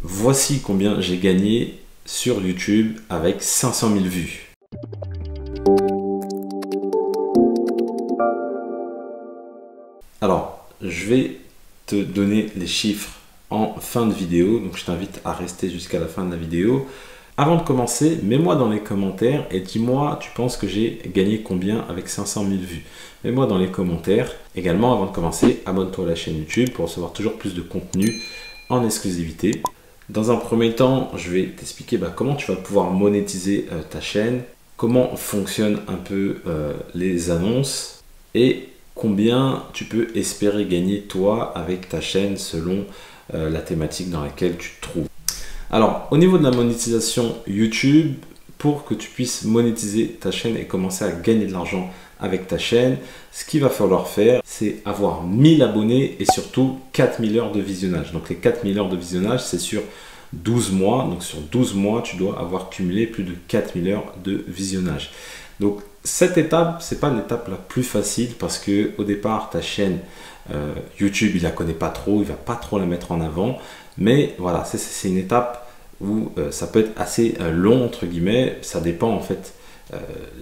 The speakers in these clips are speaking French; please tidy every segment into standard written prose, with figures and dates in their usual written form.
Voici combien j'ai gagné sur YouTube avec 500 000 vues. Alors, je vais te donner les chiffres en fin de vidéo, donc je t'invite à rester jusqu'à la fin de la vidéo. Avant de commencer, mets-moi dans les commentaires et dis-moi, tu penses que j'ai gagné combien avec 500 000 vues? Mets-moi dans les commentaires. Également, avant de commencer, abonne-toi à la chaîne YouTube pour recevoir toujours plus de contenu en exclusivité. Dans un premier temps, je vais t'expliquer comment tu vas pouvoir monétiser ta chaîne, comment fonctionnent un peu les annonces et combien tu peux espérer gagner toi avec ta chaîne selon la thématique dans laquelle tu te trouves. Alors, au niveau de la monétisation YouTube, pour que tu puisses monétiser ta chaîne et commencer à gagner de l'argent avec ta chaîne, ce qu'il va falloir faire, c'est avoir 1000 abonnés et surtout 4000 heures de visionnage. Donc les 4000 heures de visionnage, c'est sur 12 mois. Donc sur 12 mois, tu dois avoir cumulé plus de 4000 heures de visionnage. Donc cette étape, c'est pas l'étape la plus facile parce que au départ, ta chaîne YouTube, il la connaît pas trop, il va pas trop la mettre en avant. Mais voilà, c'est une étape où ça peut être assez long entre guillemets. Ça dépend en fait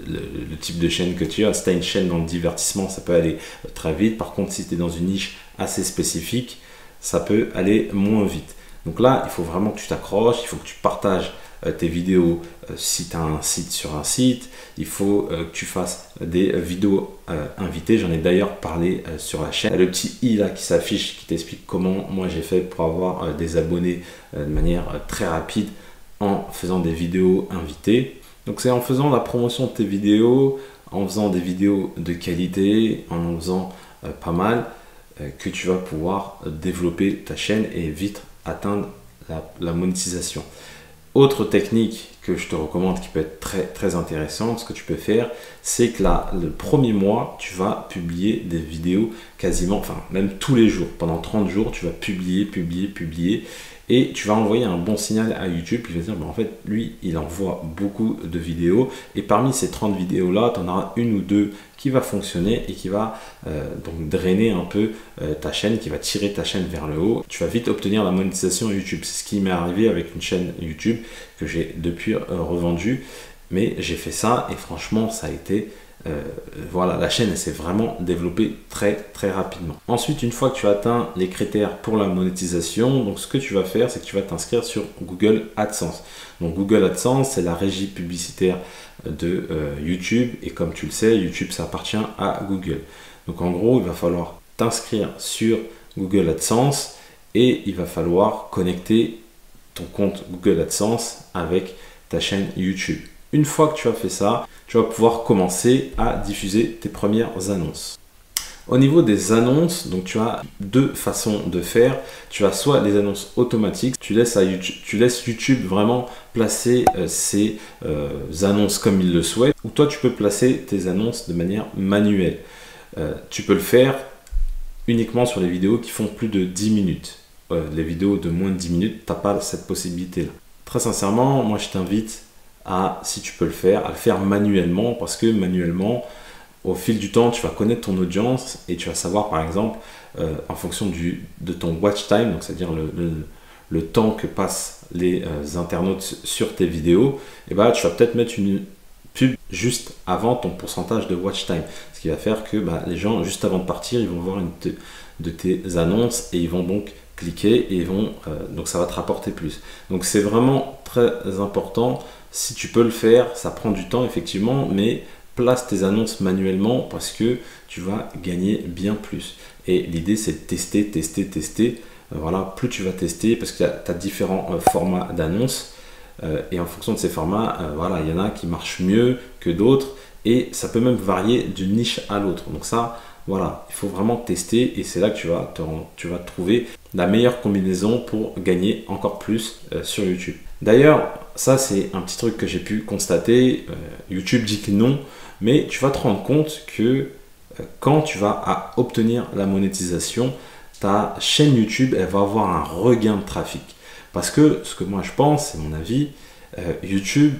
le type de chaîne que tu as. Si tu as une chaîne dans le divertissement, ça peut aller très vite. Par contre, si tu es dans une niche assez spécifique, ça peut aller moins vite. Donc là, il faut vraiment que tu t'accroches, il faut que tu partages tes vidéos si tu as un site sur un site. Il faut que tu fasses des vidéos invitées. J'en ai d'ailleurs parlé sur la chaîne. Il y a le petit i là qui s'affiche qui t'explique comment moi j'ai fait pour avoir des abonnés de manière très rapide en faisant des vidéos invitées. Donc c'est en faisant la promotion de tes vidéos, en faisant des vidéos de qualité, en faisant pas mal, que tu vas pouvoir développer ta chaîne et vite atteindre la monétisation. Autre technique que je te recommande qui peut être très intéressante, ce que tu peux faire, c'est que là, le premier mois, tu vas publier des vidéos quasiment, enfin même tous les jours. Pendant 30 jours, tu vas publier et tu vas envoyer un bon signal à YouTube. Il va dire, en fait, lui, il envoie beaucoup de vidéos et parmi ces 30 vidéos-là, tu en auras une ou deux qui va fonctionner et qui va donc drainer un peu ta chaîne, qui va tirer ta chaîne vers le haut. Tu vas vite obtenir la monétisation YouTube. C'est ce qui m'est arrivé avec une chaîne YouTube que j'ai depuis revendue, mais j'ai fait ça et franchement, ça a été voilà, la chaîne s'est vraiment développée très rapidement. Ensuite, une fois que tu as atteint les critères pour la monétisation, donc ce que tu vas faire, c'est que tu vas t'inscrire sur Google AdSense. Donc Google AdSense, c'est la régie publicitaire de YouTube et comme tu le sais, YouTube ça appartient à Google. Donc en gros, il va falloir t'inscrire sur Google AdSense et il va falloir connecter ton compte Google AdSense avec ta chaîne YouTube. Une fois que tu as fait ça, tu vas pouvoir commencer à diffuser tes premières annonces. Au niveau des annonces, donc tu as deux façons de faire. Tu as soit les annonces automatiques, tu laisses YouTube vraiment placer ses annonces comme il le souhaite, ou toi tu peux placer tes annonces de manière manuelle. Tu peux le faire uniquement sur les vidéos qui font plus de 10 minutes. Les vidéos de moins de 10 minutes, tu n'as pas cette possibilité-là. Très sincèrement, moi je t'invite à, si tu peux le faire, à le faire manuellement parce que manuellement, au fil du temps, tu vas connaître ton audience et tu vas savoir par exemple en fonction de ton watch time, donc c'est-à-dire le temps que passent les internautes sur tes vidéos, et tu vas peut-être mettre une pub juste avant ton pourcentage de watch time, ce qui va faire que les gens juste avant de partir, ils vont voir une de tes annonces et ils vont donc cliquer et donc ça va te rapporter plus. Donc c'est vraiment très important. Si tu peux le faire, ça prend du temps effectivement, mais place tes annonces manuellement parce que tu vas gagner bien plus. Et l'idée c'est de tester. Voilà, plus tu vas tester parce que tu as différents formats d'annonces et en fonction de ces formats, voilà, il y en a qui marchent mieux que d'autres et ça peut même varier d'une niche à l'autre. Donc ça, voilà, il faut vraiment tester et c'est là que tu vas trouver la meilleure combinaison pour gagner encore plus sur YouTube. D'ailleurs, ça c'est un petit truc que j'ai pu constater, YouTube dit que non, mais tu vas te rendre compte que quand tu vas obtenir la monétisation, ta chaîne YouTube elle va avoir un regain de trafic. Parce que ce que moi je pense, c'est mon avis, YouTube,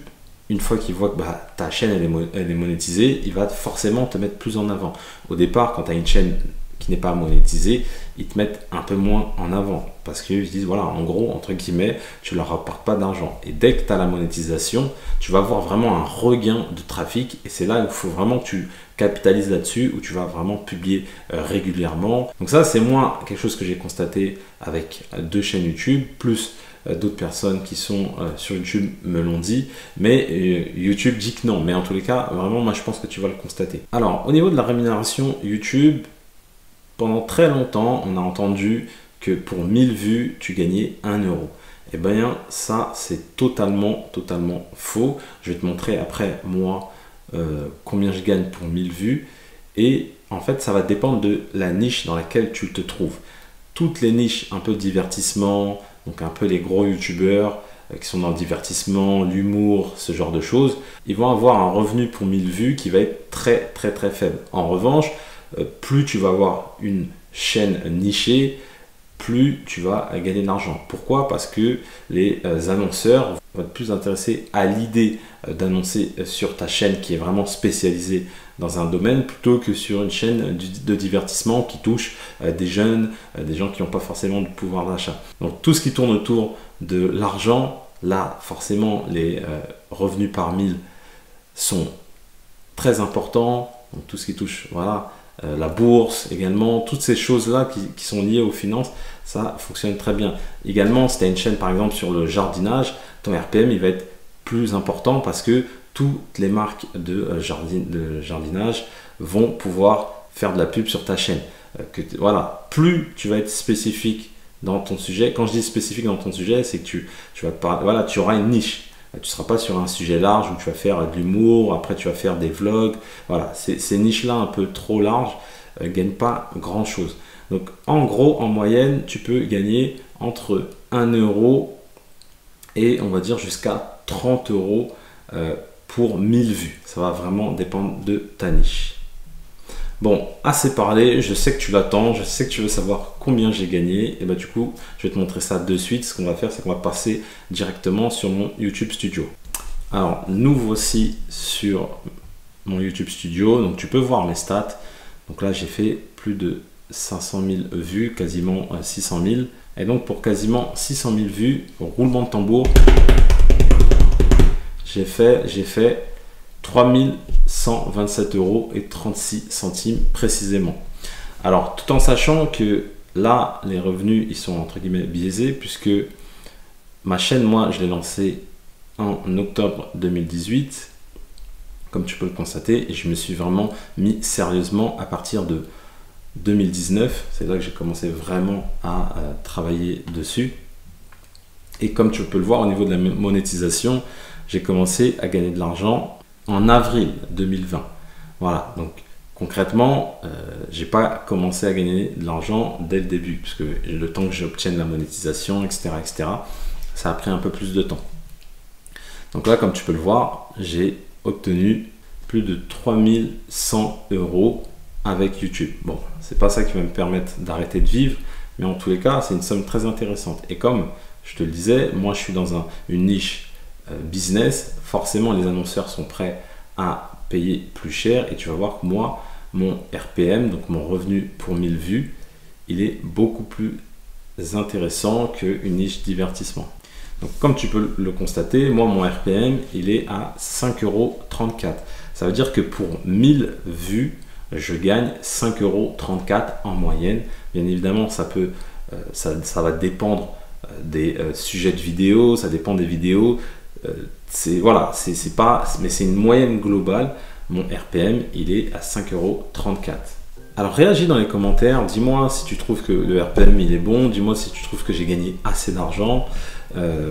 une fois qu'il voit que ta chaîne elle est monétisée, il va forcément te mettre plus en avant. Au départ, quand tu as une chaîne qui n'est pas monétisé, ils te mettent un peu moins en avant parce qu'ils se disent voilà, en gros, entre guillemets, tu leur rapportes pas d'argent. Et dès que tu as la monétisation, tu vas avoir vraiment un regain de trafic et c'est là où il faut vraiment que tu capitalises là-dessus, où tu vas vraiment publier régulièrement. Donc ça, c'est moi quelque chose que j'ai constaté avec 2 chaînes YouTube, plus d'autres personnes qui sont sur YouTube me l'ont dit, mais YouTube dit que non. Mais en tous les cas, vraiment, moi, je pense que tu vas le constater. Alors, au niveau de la rémunération YouTube, pendant très longtemps, on a entendu que pour 1000 vues, tu gagnais 1 euro. Eh bien, ça, c'est totalement faux. Je vais te montrer après, moi, combien je gagne pour 1000 vues. Et en fait, ça va dépendre de la niche dans laquelle tu te trouves. Toutes les niches un peu divertissement, donc un peu les gros youtubeurs qui sont dans le divertissement, l'humour, ce genre de choses, ils vont avoir un revenu pour 1000 vues qui va être très faible. En revanche, plus tu vas avoir une chaîne nichée, plus tu vas gagner de l'argent. Pourquoi? Parce que les annonceurs vont être plus intéressés à l'idée d'annoncer sur ta chaîne qui est vraiment spécialisée dans un domaine plutôt que sur une chaîne de divertissement qui touche des jeunes, des gens qui n'ont pas forcément de pouvoir d'achat. Donc tout ce qui tourne autour de l'argent, là forcément les revenus par 1000 sont très importants. Donc tout ce qui touche, voilà, la bourse également, toutes ces choses-là qui sont liées aux finances, ça fonctionne très bien. Également, si tu as une chaîne par exemple sur le jardinage, ton RPM il va être plus important parce que toutes les marques de jardinage vont pouvoir faire de la pub sur ta chaîne. Voilà, plus tu vas être spécifique dans ton sujet. Quand je dis spécifique dans ton sujet, c'est que tu vas parler, voilà, tu auras une niche. Tu ne seras pas sur un sujet large où tu vas faire de l'humour, après tu vas faire des vlogs. Voilà, ces niches-là un peu trop larges ne gagnent pas grand-chose. Donc en gros, en moyenne, tu peux gagner entre 1 euro et on va dire jusqu'à 30 euros pour 1000 vues. Ça va vraiment dépendre de ta niche. Bon, assez parlé, je sais que tu l'attends, je sais que tu veux savoir combien j'ai gagné. Et bah du coup, je vais te montrer ça de suite. Ce qu'on va faire, c'est qu'on va passer directement sur mon YouTube Studio. Alors, nous voici sur mon YouTube Studio. Donc, tu peux voir mes stats. Donc là, j'ai fait plus de 500 000 vues, quasiment 600 000. Et donc, pour quasiment 600 000 vues, au roulement de tambour, j'ai fait 3127 euros et 36 centimes précisément. Alors, tout en sachant que là, les revenus, ils sont entre guillemets biaisés puisque ma chaîne, moi, je l'ai lancée en octobre 2018, comme tu peux le constater, et je me suis vraiment mis sérieusement à partir de 2019. C'est là que j'ai commencé vraiment à travailler dessus. Et comme tu peux le voir au niveau de la monétisation, j'ai commencé à gagner de l'argent en avril 2020. Voilà, donc concrètement, j'ai pas commencé à gagner de l'argent dès le début, puisque le temps que j'obtienne la monétisation, etc., ça a pris un peu plus de temps. Donc là, comme tu peux le voir, j'ai obtenu plus de 3100 euros avec YouTube. Bon, c'est pas ça qui va me permettre d'arrêter de vivre, mais en tous les cas, c'est une somme très intéressante. Et comme je te le disais, moi je suis dans une niche business, forcément les annonceurs sont prêts à payer plus cher et tu vas voir que moi, mon RPM, donc mon revenu pour 1000 vues, il est beaucoup plus intéressant qu'une niche divertissement. Donc comme tu peux le constater, moi mon RPM il est à 5,34 euros. Ça veut dire que pour 1000 vues, je gagne 5,34 euros en moyenne. Bien évidemment, ça va dépendre des sujets de vidéos, ça dépend des vidéos. Voilà, mais c'est une moyenne globale. Mon RPM il est à 5,34 euros. Alors réagis dans les commentaires, dis-moi si tu trouves que le RPM il est bon, dis-moi si tu trouves que j'ai gagné assez d'argent.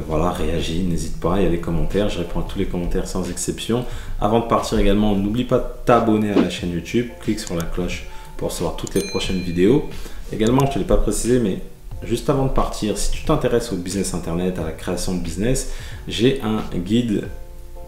Voilà, réagis, n'hésite pas, il y a les commentaires, je réponds à tous les commentaires sans exception. Avant de partir également, n'oublie pas de t'abonner à la chaîne YouTube, clique sur la cloche pour recevoir toutes les prochaines vidéos. Également, je ne te l'ai pas précisé, mais juste avant de partir, si tu t'intéresses au business internet, à la création de business, j'ai un guide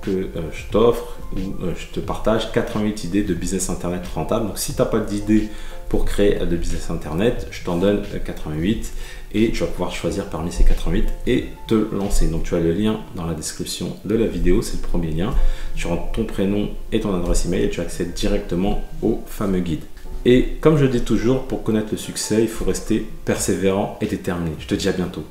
que je t'offre où je te partage 88 idées de business internet rentable. Donc si tu n'as pas d'idées pour créer de business internet, je t'en donne 88 et tu vas pouvoir choisir parmi ces 88 et te lancer. Donc tu as le lien dans la description de la vidéo, c'est le premier lien. Tu rentres ton prénom et ton adresse email et tu accèdes directement au fameux guide. Et comme je dis toujours, pour connaître le succès, il faut rester persévérant et déterminé. Je te dis à bientôt.